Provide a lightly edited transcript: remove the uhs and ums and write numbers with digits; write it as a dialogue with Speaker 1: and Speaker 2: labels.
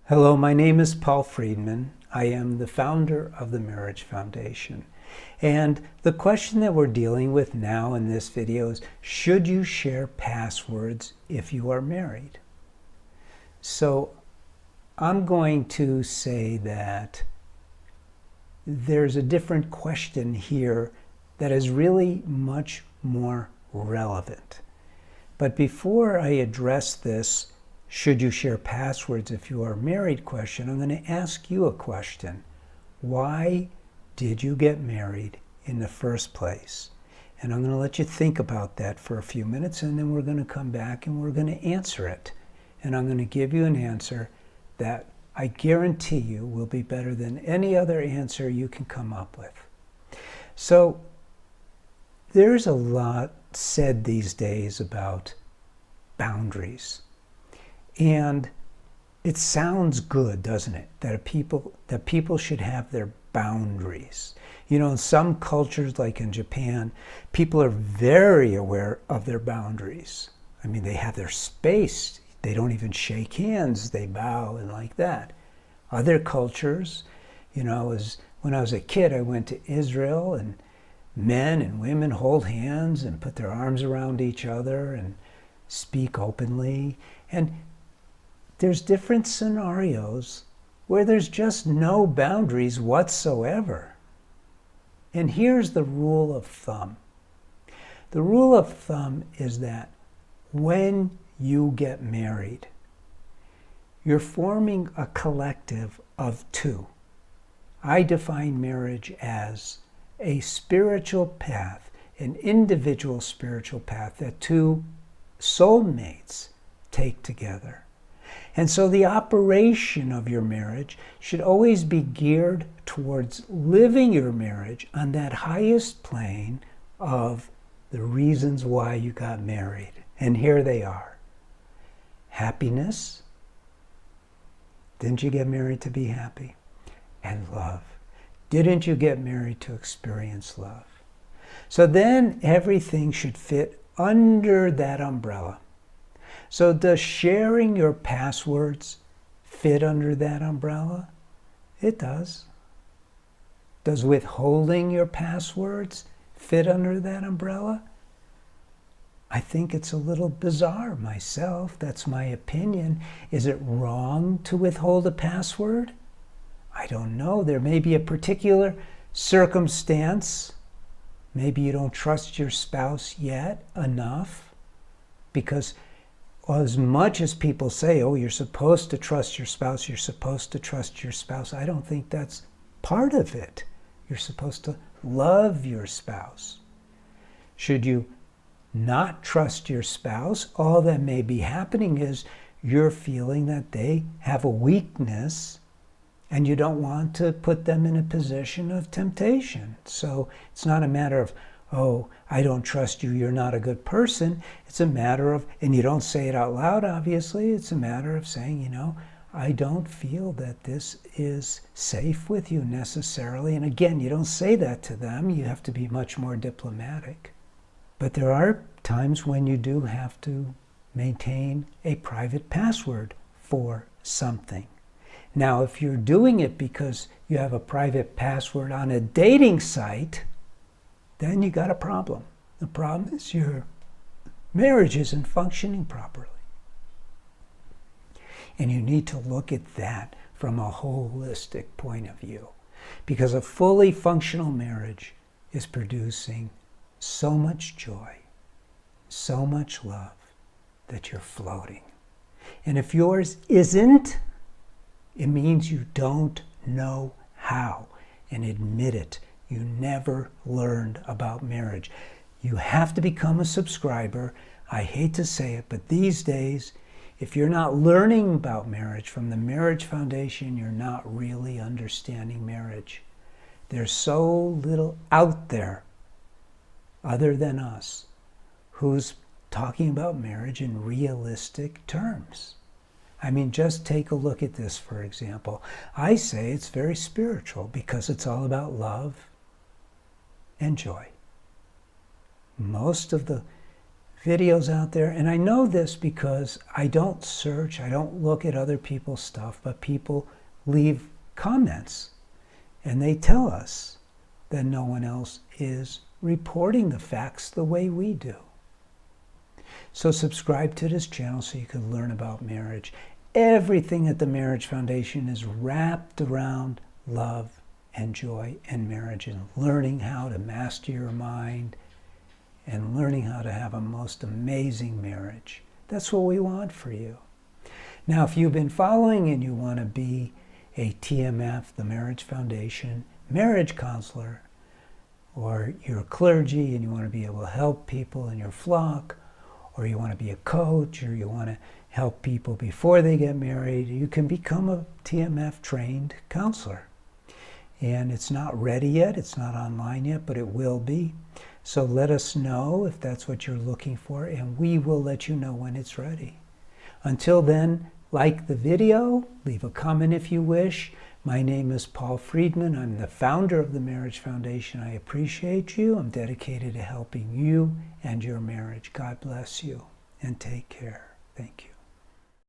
Speaker 1: Hello, my name is Paul Friedman. I am the founder of the Marriage Foundation. And the question that we're dealing with now in this video is, should you share passwords if you are married? So I'm going to say that there's a different question here that is really much more relevant. But before I address this, should you share passwords if you are married question, I'm going to ask you a question. Why did you get married in the first place? And I'm going to let you think about that for a few minutes, and then we're going to come back and we're going to answer it. And I'm going to give you an answer that I guarantee you will be better than any other answer you can come up with. So there's a lot said these days about boundaries. And it sounds good, doesn't it? That people should have their boundaries. You know, in some cultures, like in Japan, people are very aware of their boundaries. I mean, they have their space. They don't even shake hands. They bow and like that. Other cultures, you know, when I was a kid, I went to Israel, and men and women hold hands and put their arms around each other and speak openly. And there's different scenarios where there's just no boundaries whatsoever. And here's the rule of thumb. The rule of thumb is that when you get married, you're forming a collective of two. I define marriage as a spiritual path, an individual spiritual path that two soulmates take together. And so the operation of your marriage should always be geared towards living your marriage on that highest plane of the reasons why you got married. And here they are. Happiness. Didn't you get married to be happy? And love. Didn't you get married to experience love? So then everything should fit under that umbrella. So does sharing your passwords fit under that umbrella? It does. Does withholding your passwords fit under that umbrella? I think it's a little bizarre myself. That's my opinion. Is it wrong to withhold a password? I don't know. There may be a particular circumstance. Maybe you don't trust your spouse yet enough, because as much as people say, oh, you're supposed to trust your spouse, you're supposed to trust your spouse, I don't think that's part of it. You're supposed to love your spouse. Should you not trust your spouse, all that may be happening is you're feeling that they have a weakness and you don't want to put them in a position of temptation. So it's not a matter of, oh, I don't trust you, you're not a good person. It's a matter of, and you don't say it out loud, obviously, it's a matter of saying, you know, I don't feel that this is safe with you necessarily. And again, you don't say that to them. You have to be much more diplomatic. But there are times when you do have to maintain a private password for something. Now, if you're doing it because you have a private password on a dating site, then you got a problem. The problem is your marriage isn't functioning properly. And you need to look at that from a holistic point of view, because a fully functional marriage is producing so much joy, so much love, that you're floating. And if yours isn't, it means you don't know how, and admit it. You never learned about marriage. You have to become a subscriber. I hate to say it, but these days, if you're not learning about marriage from the Marriage Foundation, you're not really understanding marriage. There's so little out there other than us who's talking about marriage in realistic terms. I mean, just take a look at this, for example. I say it's very spiritual because it's all about love and joy. Most of the videos out there, and I know this because I don't search, I don't look at other people's stuff, but people leave comments and they tell us that no one else is reporting the facts the way we do. So subscribe to this channel so you can learn about marriage. Everything at the Marriage Foundation is wrapped around love and joy and marriage, and learning how to master your mind and learning how to have a most amazing marriage. That's what we want for you. Now, if you've been following and you want to be a TMF, the Marriage Foundation, marriage counselor, or you're a clergy and you want to be able to help people in your flock, or you want to be a coach, or you want to help people before they get married, you can become a TMF trained counselor. And it's not ready yet, it's not online yet, but it will be. So let us know if that's what you're looking for, and we will let you know when it's ready. Until then, like the video, leave a comment if you wish. My name is Paul Friedman. I'm the founder of the Marriage Foundation. I appreciate you. I'm dedicated to helping you and your marriage. God bless you, and take care. Thank you.